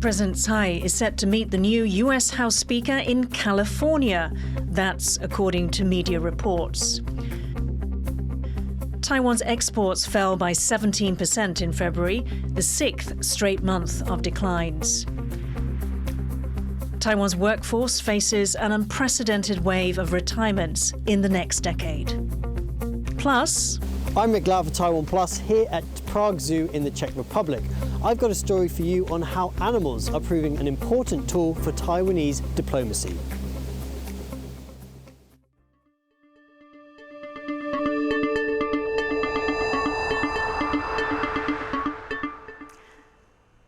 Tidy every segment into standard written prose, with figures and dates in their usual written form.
President Tsai is set to meet the new U.S. House Speaker in California. That's according to media reports. Taiwan's exports fell by 17% in February, the sixth straight month of declines. Taiwan's workforce faces an unprecedented wave of retirements in the next decade. Plus, I'm McLeod for TaiwanPlus here at Prague Zoo in the Czech Republic. I've got a story for you on how animals are proving an important tool for Taiwanese diplomacy.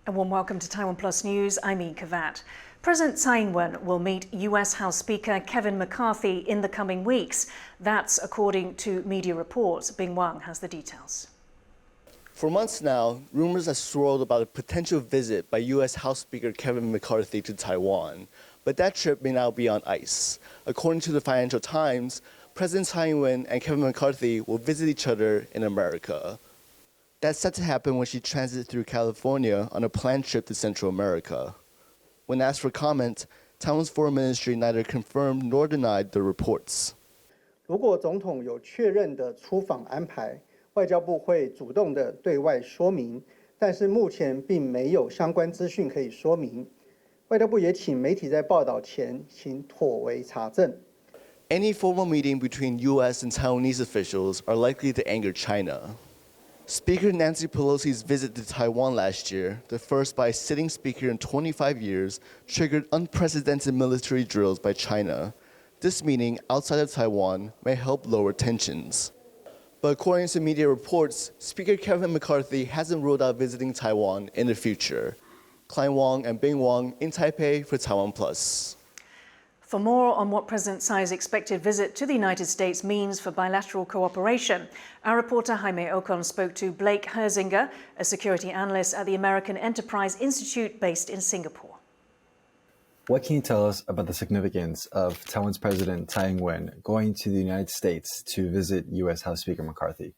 A warm welcome to TaiwanPlus News. I'm Yin Khvat. President Tsai Ing-wen will meet U.S. House Speaker Kevin McCarthy in the coming weeks. That's according to media reports. Bing Wang has the details. For months now, rumors have swirled about a potential visit by U.S. House Speaker Kevin McCarthy to Taiwan. But that trip may now be on ice. According to the Financial Times, President Tsai Ing-wen and Kevin McCarthy will visit each other in America. That's set to happen when she transits through California on a planned trip to Central America. When asked for comment, Taiwan's foreign ministry neither confirmed nor denied the reports. 如果总统有确认的出访安排，外交部会主动的对外说明，但是目前并没有相关资讯可以说明。外交部也请媒体在报道前请妥为查证。Any formal meeting between U.S. and Taiwanese officials are likely to anger China. Speaker Nancy Pelosi's visit to Taiwan last year, the first by a sitting speaker in 25 years, triggered unprecedented military drills by China. This meeting outside of Taiwan may help lower tensions. But according to media reports, Speaker Kevin McCarthy hasn't ruled out visiting Taiwan in the future. Klein Wang and Bing Wang in Taipei for TaiwanPlus. For more on what President Tsai's expected visit to the United States means for bilateral cooperation, our reporter Jaime Ocon spoke to Blake Herzinger, a security analyst at the American Enterprise Institute based in Singapore. What can you tell us about the significance of Taiwan's President Tsai Ing-wen going to the United States to visit U.S. House Speaker McCarthy?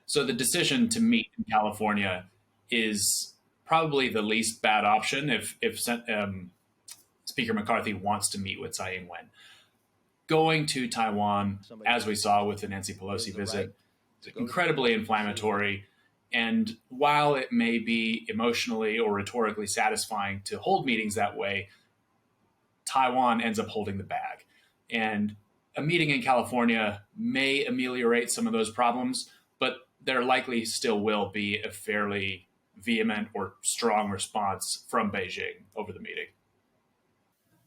So the decision to meet in California is probably the least bad option if Speaker McCarthy wants to meet with Tsai Ing-wen. Going to Taiwan, as we saw with the Nancy Pelosi visit, is incredibly inflammatory. And while it may be emotionally or rhetorically satisfying to hold meetings that way, Taiwan ends up holding the bag. And a meeting in California may ameliorate some of those problems, but there likely still will be a fairly vehement or strong response from Beijing over the meeting.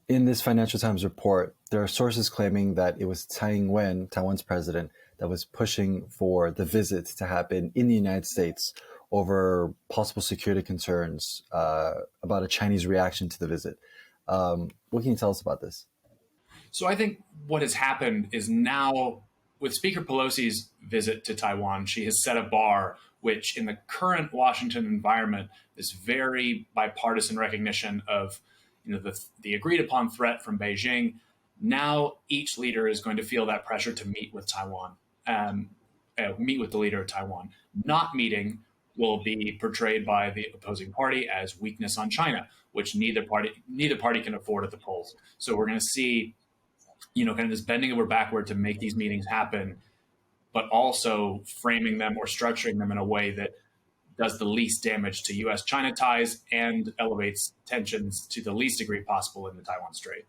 In this Financial Times report, there are sources claiming that it was Tsai Ing-wen, Taiwan's president, that was pushing for the visit to happen in the United States over possible security concerns about a Chinese reaction to the visit. What can you tell us about this? So I think what has happened is now, with Speaker Pelosi's visit to Taiwan, she has set a bar which, in the current Washington environment, this very bipartisan recognition of the agreed upon threat from Beijing. Now each leader is going to feel that pressure to meet with Taiwan, meet with the leader of Taiwan. Not meeting will be portrayed by the opposing party as weakness on China, which neither party can afford at the polls. So we're going to see, kind of this bending over backward to make these meetings happen, but also framing them or structuring them in a way that does the least damage to U.S. China ties and elevates tensions to the least degree possible in the Taiwan Strait.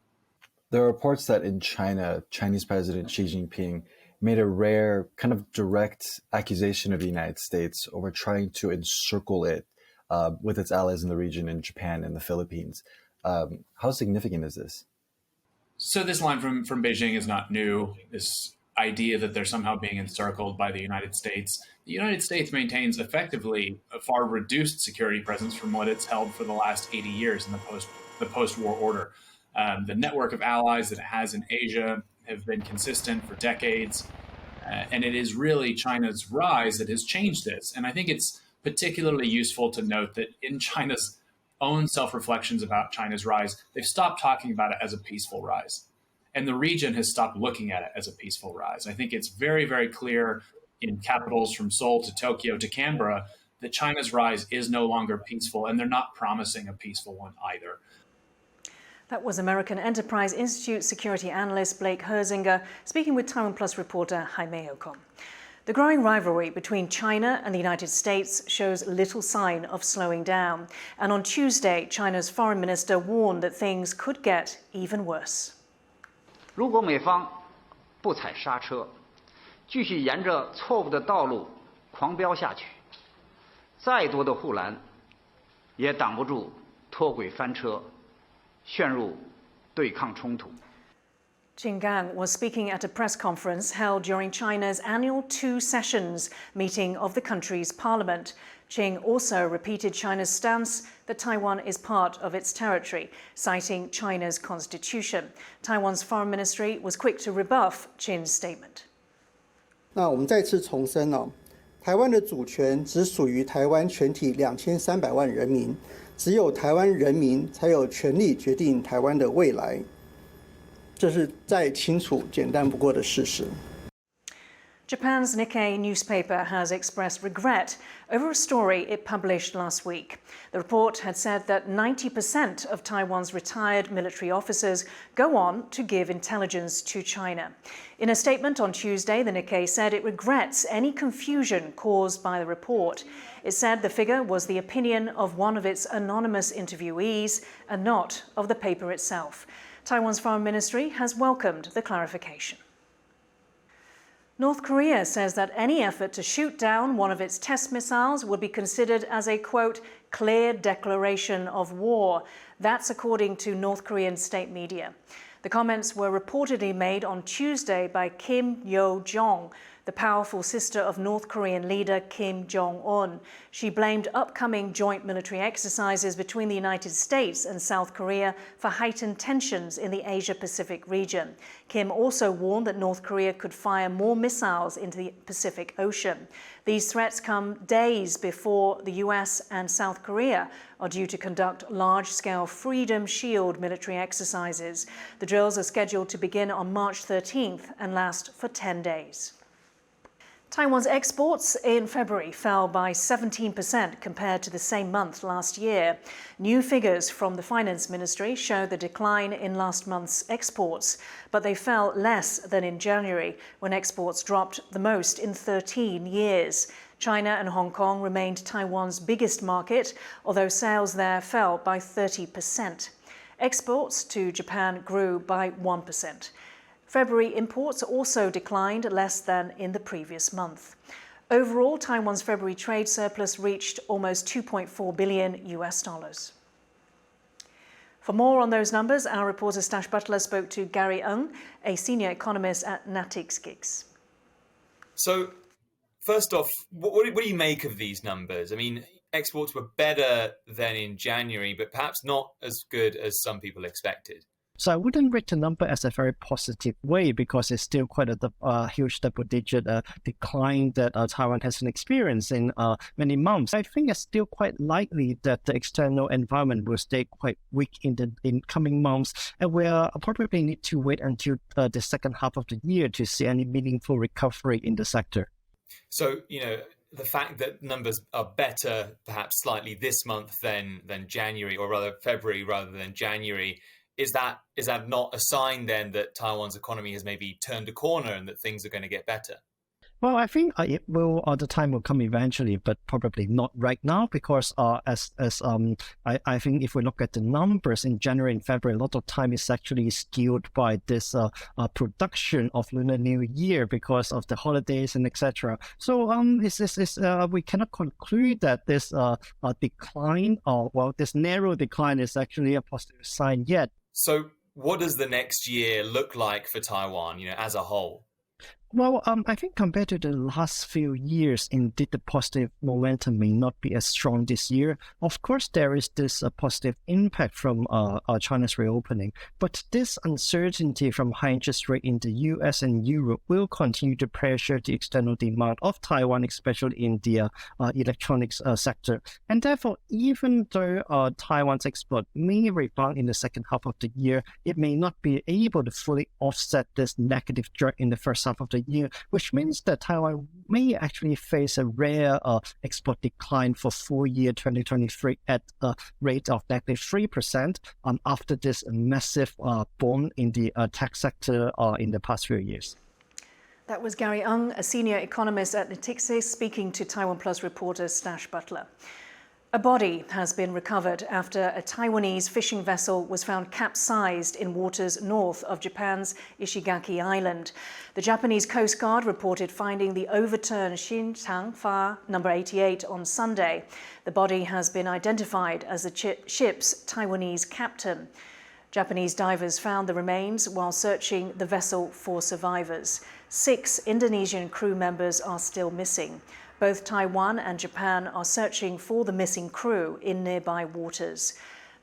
There are reports that in China, Chinese President Xi Jinping made a rare kind of direct accusation of the United States over trying to encircle it with its allies in the region in Japan and the Philippines. How significant is this? So this line from Beijing is not new. This idea that they're somehow being encircled by the United States. The United States maintains effectively a far reduced security presence from what it's held for the last 80 years in the post-war order. The network of allies that it has in Asia have been consistent for decades, and it is really China's rise that has changed this. And I think it's particularly useful to note that in China's own self-reflections about China's rise, they've stopped talking about it as a peaceful rise. And the region has stopped looking at it as a peaceful rise. I think it's very, very clear in capitals from Seoul to Tokyo to Canberra that China's rise is no longer peaceful, and they're not promising a peaceful one either. That was American Enterprise Institute security analyst Blake Herzinger speaking with TaiwanPlus reporter Jaime Ocon. The growing rivalry between China and the United States shows little sign of slowing down. And on Tuesday, China's foreign minister warned that things could get even worse. 如果美方不踩刹车，继续沿着错误的道路狂飙下去，再多的护栏也挡不住脱轨翻车，陷入对抗冲突。 Qin Gang was speaking at a press conference held during China's annual two sessions meeting of the country's parliament. Qin also repeated China's stance that Taiwan is part of its territory, citing China's constitution. Taiwan's foreign ministry was quick to rebuff Qin's statement. 那我们再次重申台湾的主权只属于台湾全体2300万人民，只有台湾人民才有权利决定台湾的未来。 这是再清楚、简单不过的事实。 Japan's Nikkei newspaper has expressed regret over a story it published last week. The report had said that 90% of Taiwan's retired military officers go on to give intelligence to China. In a statement on Tuesday, the Nikkei said it regrets any confusion caused by the report. It said the figure was the opinion of one of its anonymous interviewees and not of the paper itself. Taiwan's foreign ministry has welcomed the clarification. North Korea says that any effort to shoot down one of its test missiles would be considered as a, quote, clear declaration of war. That's according to North Korean state media. The comments were reportedly made on Tuesday by Kim Yo-jong, the powerful sister of North Korean leader Kim Jong-un. She blamed upcoming joint military exercises between the United States and South Korea for heightened tensions in the Asia-Pacific region. Kim also warned that North Korea could fire more missiles into the Pacific Ocean. These threats come days before the U.S. and South Korea are due to conduct large-scale Freedom Shield military exercises. The drills are scheduled to begin on March 13th and last for 10 days. Taiwan's exports in February fell by 17% compared to the same month last year. New figures from the Finance Ministry show the decline in last month's exports, but they fell less than in January, when exports dropped the most in 13 years. China and Hong Kong remained Taiwan's biggest market, although sales there fell by 30%. Exports to Japan grew by 1%. February imports also declined less than in the previous month. Overall, Taiwan's February trade surplus reached almost $2.4 billion. For more on those numbers, our reporter Stash Butler spoke to Gary Ng, a senior economist at Natixis. So, first off, what do you make of these numbers? I mean, exports were better than in January, but perhaps not as good as some people expected. So I wouldn't rate the number as a very positive way, because it's still quite a huge double-digit decline that Taiwan hasn't experienced in many months. I think it's still quite likely that the external environment will stay quite weak in coming months, and we'll probably need to wait until the second half of the year to see any meaningful recovery in the sector. So, the fact that numbers are better perhaps slightly this month than January, or rather February rather than January, is that not a sign then that Taiwan's economy has maybe turned a corner and that things are going to get better? Well, I think it will. The time will come eventually, but probably not right now, because I think if we look at the numbers in January and February, a lot of time is actually skewed by this production of Lunar New Year because of the holidays and etc. So we cannot conclude that this decline, this narrow decline, is actually a positive sign yet. So what does the next year look like for Taiwan, as a whole? Well, I think compared to the last few years, indeed the positive momentum may not be as strong this year. Of course, there is this positive impact from China's reopening, but this uncertainty from high interest rate in the U.S. and Europe will continue to pressure the external demand of Taiwan, especially in the electronics sector. And therefore, even though Taiwan's export may rebound in the second half of the year, it may not be able to fully offset this negative drag in the first half of the the year, which means that Taiwan may actually face a rare export decline for full year 2023 at a rate of -3% after this massive boom in the tech sector in the past few years. That was Gary Ng, a senior economist at Nikkei, speaking to TaiwanPlus reporter Stash Butler. A body has been recovered after a Taiwanese fishing vessel was found capsized in waters north of Japan's Ishigaki Island. The Japanese Coast Guard reported finding the overturned Yin number 88 on Sunday. The body has been identified as the ship's Taiwanese captain. Japanese divers found the remains while searching the vessel for survivors. 6 Indonesian crew members are still missing. Both Taiwan and Japan are searching for the missing crew in nearby waters.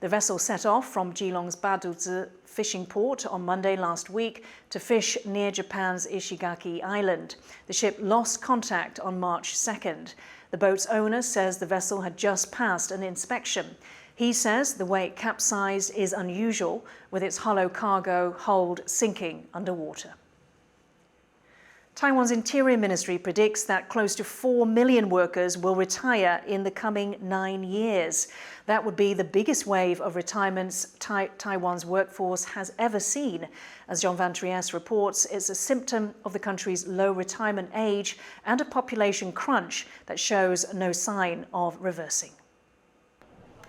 The vessel set off from Geelong's Baduzi fishing port on Monday last week to fish near Japan's Ishigaki Island. The ship lost contact on March 2nd. The boat's owner says the vessel had just passed an inspection. He says the way it capsized is unusual, with its hollow cargo hold sinking underwater. Taiwan's Interior Ministry predicts that close to 4 million workers will retire in the coming 9 years. That would be the biggest wave of retirements Taiwan's workforce has ever seen. As Jean Van Trieste reports, it's a symptom of the country's low retirement age and a population crunch that shows no sign of reversing.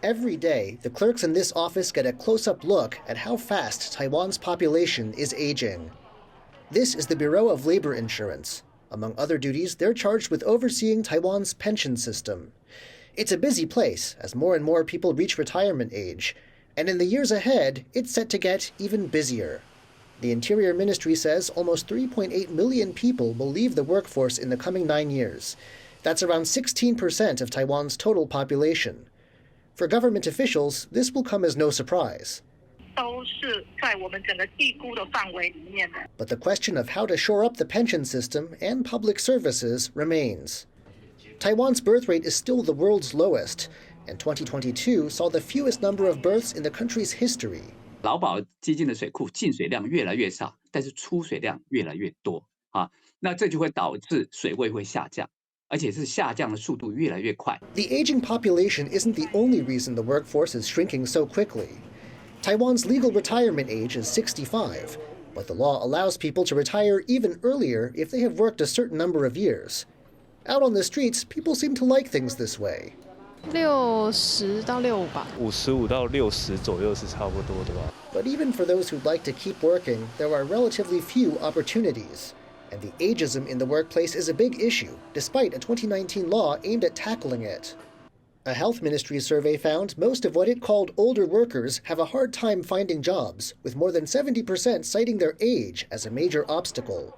Every day, the clerks in this office get a close-up look at how fast Taiwan's population is aging. This is the Bureau of Labor Insurance. Among other duties, they're charged with overseeing Taiwan's pension system. It's a busy place as more and more people reach retirement age, and in the years ahead, it's set to get even busier. The Interior Ministry says almost 3.8 million people will leave the workforce in the coming 9 years. That's around 16% of Taiwan's total population. For government officials, this will come as no surprise. But the question of how to shore up the pension system and public services remains. Taiwan's birth rate is still the world's lowest, and 2022 saw the fewest number of births in the country's history. 劳保基金的水库进水量越来越少，但是出水量越来越多啊，那这就会导致水位会下降，而且是下降的速度越来越快。The aging population isn't the only reason the workforce is shrinking so quickly. Taiwan's legal retirement age is 65, but the law allows people to retire even earlier if they have worked a certain number of years. Out on the streets, people seem to like things this way. 60到65吧。55到60左右是差不多的吧。But even for those who'd like to keep working, there are relatively few opportunities. And the ageism in the workplace is a big issue, despite a 2019 law aimed at tackling it. A health ministry survey found most of what it called older workers have a hard time finding jobs, with more than 70% citing their age as a major obstacle.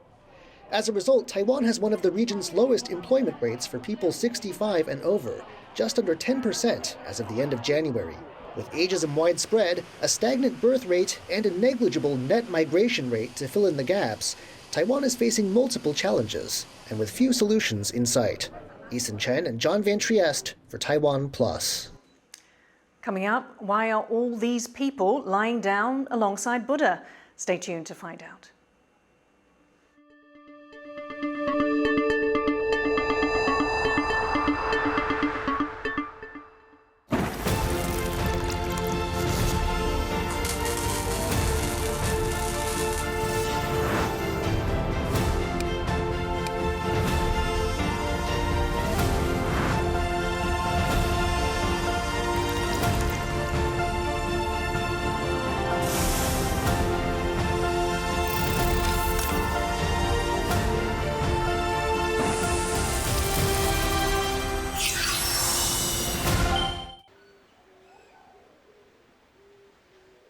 As a result, Taiwan has one of the region's lowest employment rates for people 65 and over, just under 10% as of the end of January. With ageism widespread, a stagnant birth rate, and a negligible net migration rate to fill in the gaps, Taiwan is facing multiple challenges, and with few solutions in sight. Eason Chen and John Van Trieste for TaiwanPlus. Coming up, why are all these people lying down alongside Buddha? Stay tuned to find out.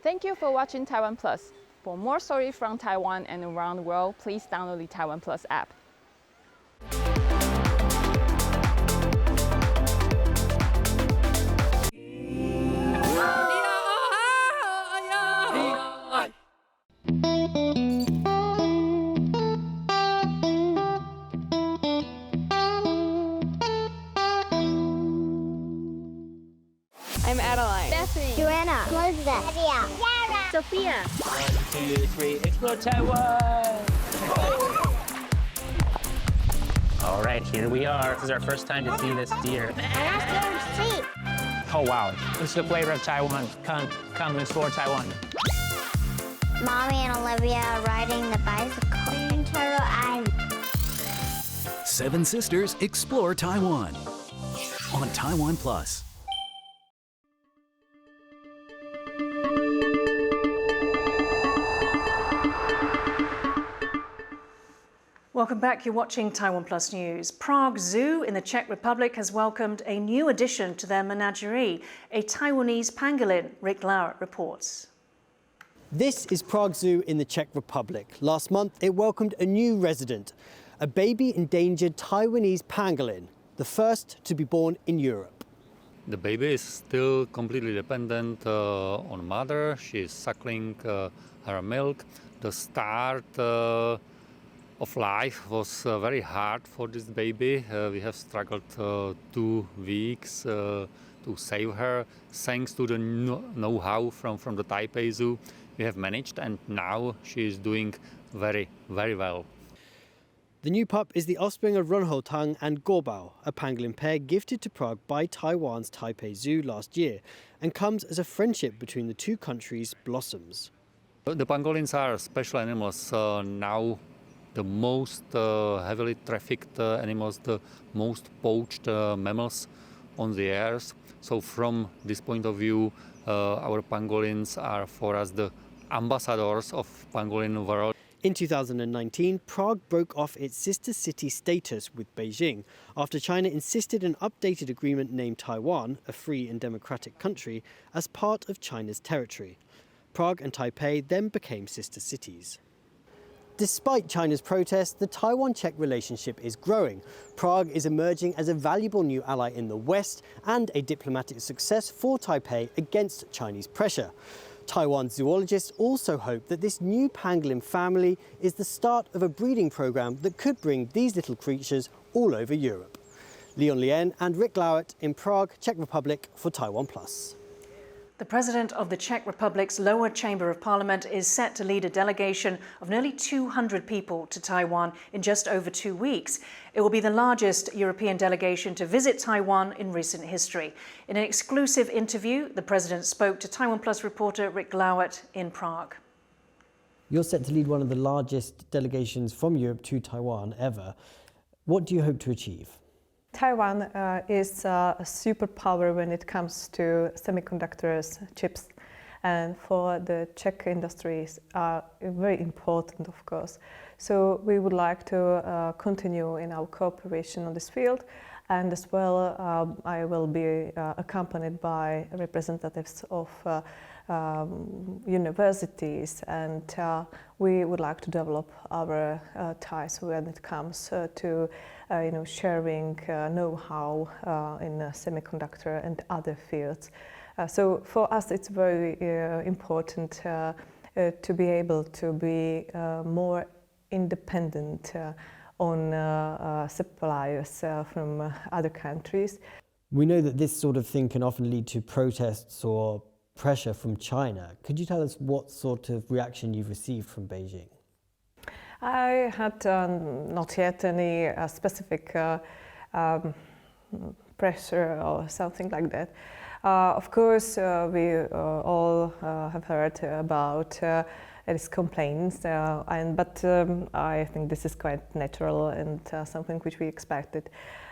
Thank you for watching TaiwanPlus. For more stories from Taiwan and around the world, please download the TaiwanPlus app. I'm Adeline. Bethany. Joanna. Elizabeth. Lydia. Yara. Sophia. 1, 2, 3, explore Taiwan! All right, here we are. This is our first time to see this deer. Oh, wow. This is the flavor of Taiwan. Come explore Taiwan. Mommy and Olivia are riding the bicycle in Turtle Island. 7 Sisters Explore Taiwan on TaiwanPlus. Welcome back. You're watching Taiwan Plus News. Prague Zoo in the Czech Republic has welcomed a new addition to their menagerie, a Taiwanese pangolin. Rick Lauert reports. This is Prague Zoo in the Czech Republic. Last month, it welcomed a new resident, a baby endangered Taiwanese pangolin, the first to be born in Europe. The baby is still completely dependent on mother. She is suckling her milk. The start of life was very hard for this baby. We have struggled 2 weeks to save her. Thanks to the know-how from the Taipei Zoo, we have managed, and now she is doing very, very well. The new pup is the offspring of Runhotang and Gorbao, a pangolin pair gifted to Prague by Taiwan's Taipei Zoo last year, and comes as a friendship between the two countries blossoms. The pangolins are special animals now. The most heavily trafficked animals, the most poached mammals on the earth. So from this point of view, our pangolins are for us the ambassadors of pangolin world. In 2019, Prague broke off its sister city status with Beijing after China insisted an updated agreement named Taiwan, a free and democratic country, as part of China's territory. Prague and Taipei then became sister cities. Despite China's protests, the Taiwan-Czech relationship is growing. Prague is emerging as a valuable new ally in the West and a diplomatic success for Taipei against Chinese pressure. Taiwan zoologists also hope that this new pangolin family is the start of a breeding program that could bring these little creatures all over Europe. Leon Lien and Rick Lauert in Prague, Czech Republic for Taiwan Plus. The President of the Czech Republic's lower chamber of parliament is set to lead a delegation of nearly 200 people to Taiwan in just over 2 weeks. It will be the largest European delegation to visit Taiwan in recent history. In an exclusive interview, the President spoke to Taiwan Plus reporter Rick Lauert in Prague. You're set to lead one of the largest delegations from Europe to Taiwan ever. What do you hope to achieve? Taiwan is a superpower when it comes to semiconductors, chips, and for the Czech industries are very important, of course. So we would like to continue in our cooperation on this field, and as well I will be accompanied by representatives of universities, and we would like to develop our ties when it comes to sharing know-how in semiconductor and other fields. So for us it's very important to be able to be more independent on suppliers from other countries. We know that this sort of thing can often lead to protests or pressure from China. Could you tell us what sort of reaction you've received from Beijing? I had not yet any specific pressure or something like that. Of course, we all have heard about these complaints, but I think this is quite natural and something which we expected.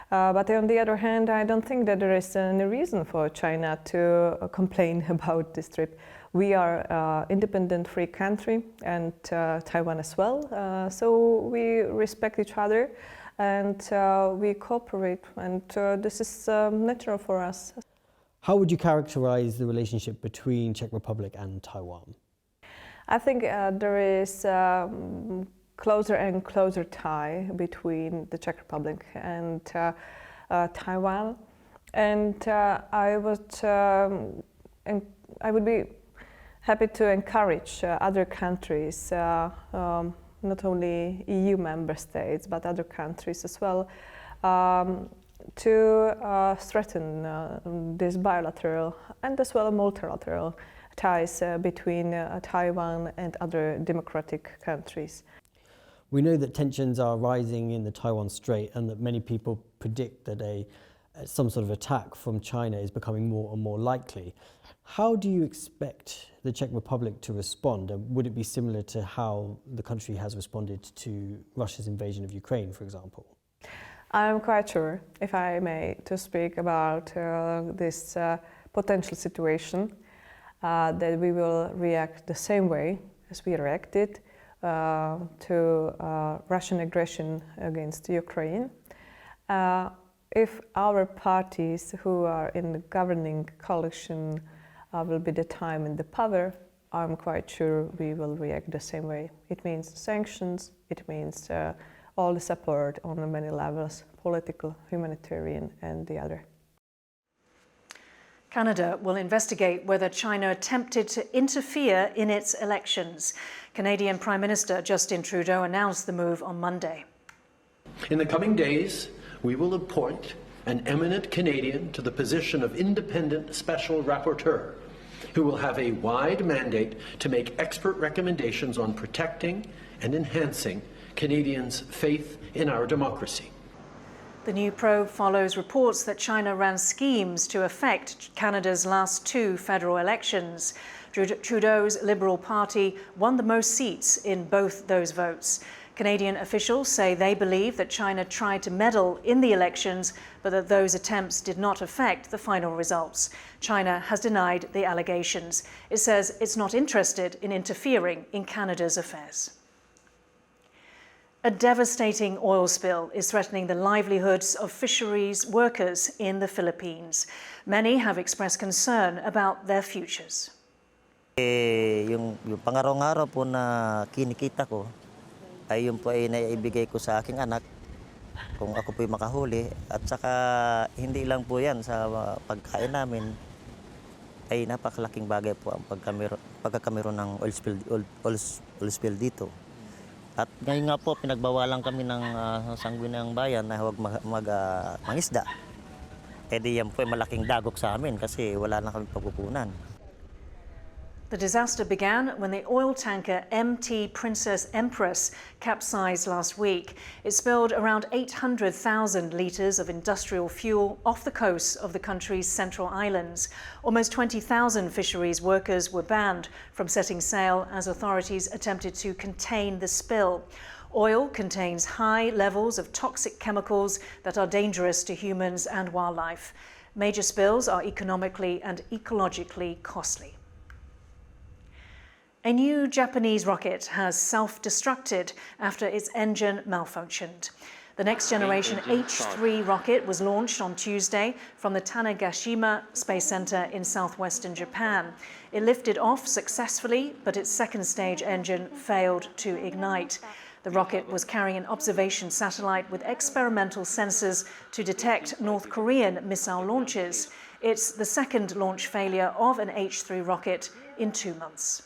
But on the other hand, I don't think that there is any reason for China to complain about this trip. We are an independent, free country, and Taiwan as well. So we respect each other, and we cooperate, and this is natural for us. How would you characterize the relationship between Czech Republic and Taiwan? I think there is closer and closer tie between the Czech Republic and Taiwan, and I would be happy to encourage other countries, not only EU member states, but other countries as well, to strengthen this bilateral and as well multilateral ties between Taiwan and other democratic countries. We know that tensions are rising in the Taiwan Strait and that many people predict that some sort of attack from China is becoming more and more likely. How do you expect the Czech Republic to respond? Would it be similar to how the country has responded to Russia's invasion of Ukraine, for example? I'm quite sure, if I may, to speak about this potential situation, that we will react the same way as we reacted to Russian aggression against Ukraine. If our parties who are in the governing coalition will be the time in the power, I'm quite sure we will react the same way. It means sanctions, it means all the support on the many levels, political, humanitarian, and the other. Canada will investigate whether China attempted to interfere in its elections. Canadian Prime Minister Justin Trudeau announced the move on Monday. In the coming days, we will appoint an eminent Canadian to the position of independent special rapporteur, who will have a wide mandate to make expert recommendations on protecting and enhancing Canadians' faith in our democracy. The new probe follows reports that China ran schemes to affect Canada's last two federal elections. Trudeau's Liberal Party won the most seats in both those votes. Canadian officials say they believe that China tried to meddle in the elections, but that those attempts did not affect the final results. China has denied the allegations. It says it's not interested in interfering in Canada's affairs. A devastating oil spill is threatening the livelihoods of fisheries workers in the Philippines. Many have expressed concern about their futures. Yung pangaraw-araw po na kinikita ko, ay yun po ay naibigay ko sa aking anak kung ako po'y makahuli. At saka hindi lang po yan sa pagkain namin, ay napakalaking bagay po ang pagkakameron ng oil spill dito. At ngayon nga po, pinagbawalan kami ng sangguniang bayan na huwag mangisda. E di yan po ay malaking dagok sa amin kasi wala na kami pagkukunan. The disaster began when the oil tanker MT Princess Empress capsized last week. It spilled around 800,000 litres of industrial fuel off the coast of the country's central islands. Almost 20,000 fisheries workers were banned from setting sail as authorities attempted to contain the spill. Oil contains high levels of toxic chemicals that are dangerous to humans and wildlife. Major spills are economically and ecologically costly. A new Japanese rocket has self-destructed after its engine malfunctioned. The next generation H3 rocket was launched on Tuesday from the Tanegashima Space Center in southwestern Japan. It lifted off successfully, but its second stage engine failed to ignite. The rocket was carrying an observation satellite with experimental sensors to detect North Korean missile launches. It's the second launch failure of an H3 rocket in 2 months.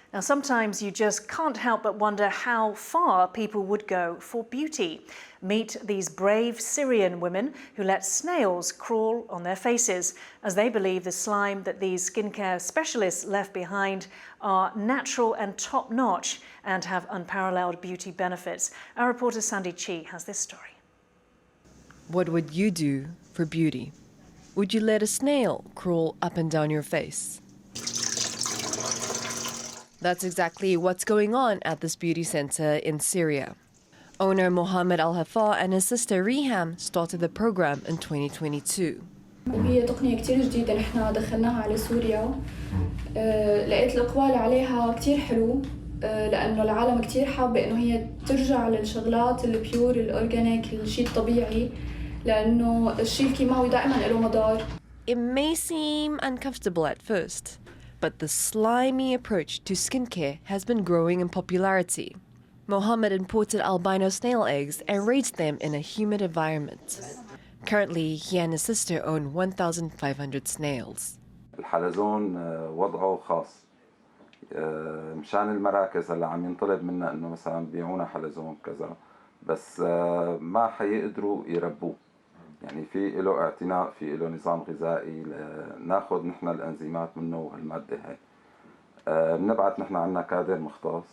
Now, sometimes you just can't help but wonder how far people would go for beauty. Meet these brave Syrian women who let snails crawl on their faces, as they believe the slime that these skincare specialists left behind are natural and top-notch and have unparalleled beauty benefits. Our reporter Sandy Chi has this story. What would you do for beauty? Would you let a snail crawl up and down your face? That's exactly what's going on at this beauty center in Syria. Owner Mohammed Al-Hafa and his sister Riham started the program in 2022. وهي تقنية كتير جديدة نحن دخلناها على سوريا. لقيت الإقبال عليها كتير حلو لأنه العالم كتير حابة إنه هي ترجع للشغلات البيور الأورجانيك الشيء الطبيعي لأنه الشيء الكيماوي دائما له مضار. It may seem uncomfortable at first, but the slimy approach to skincare has been growing in popularity. Mohammed imported albino snail eggs and raised them in a humid environment. Currently, he and his sister own 1,500 snails. الحلزون وضعه خاص. مشان المراكز هلا عم ينطلب منا انه مثلا بيعونا حلزون كذا بس ما حيقدروا يربوه. يعني في له اعتناء في له نظام غذائي ناخذ نحن الانزيمات منه وهالماده هاي بنبعث نحن عنا كادر مختص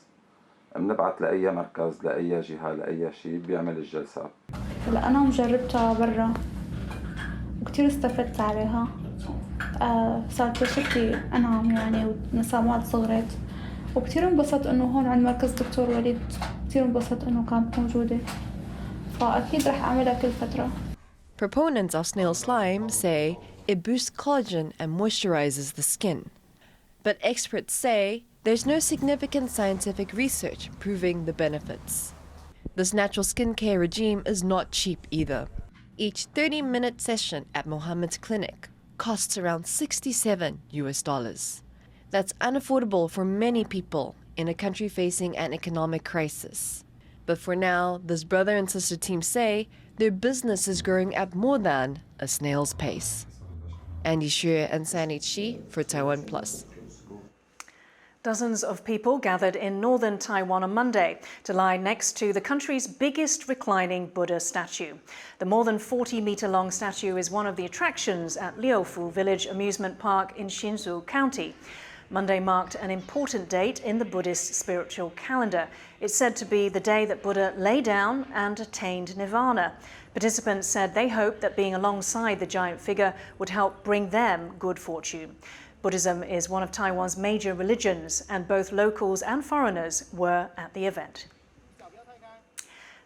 بنبعت لأي مركز لأي جهة لأي شيء بيعمل الجلسات. هلا أنا جربتها برا وكتير استفدت عليها. صارت بشرتي أنعم يعني والنسامات صغرت وكتير انبسطت إنه هون عند مركز دكتور وليد كتير انبسطت إنه كانت موجودة فأكيد رح أعملها كل فترة. Proponents of snail slime say it boosts collagen and moisturizes the skin. But experts say there's no significant scientific research proving the benefits. This natural skincare regime is not cheap either. Each 30-minute session at Mohammed's clinic costs around $67. That's unaffordable for many people in a country facing an economic crisis. But for now, this brother and sister team say their business is growing at more than a snail's pace. Andy Xue and Sanit Shi for TaiwanPlus. Dozens of people gathered in northern Taiwan on Monday to lie next to the country's biggest reclining Buddha statue. The more than 40-meter-long statue is one of the attractions at Liufu Village Amusement Park in Hsinchu County. Monday marked an important date in the Buddhist spiritual calendar. It's said to be the day that Buddha lay down and attained nirvana. Participants said they hoped that being alongside the giant figure would help bring them good fortune. Buddhism is one of Taiwan's major religions, and both locals and foreigners were at the event.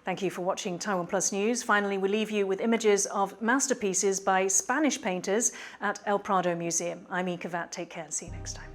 Thank you for watching TaiwanPlus News. Finally, we leave you with images of masterpieces by Spanish painters at El Prado Museum. I'm Yin Khvat. Take care and see you next time.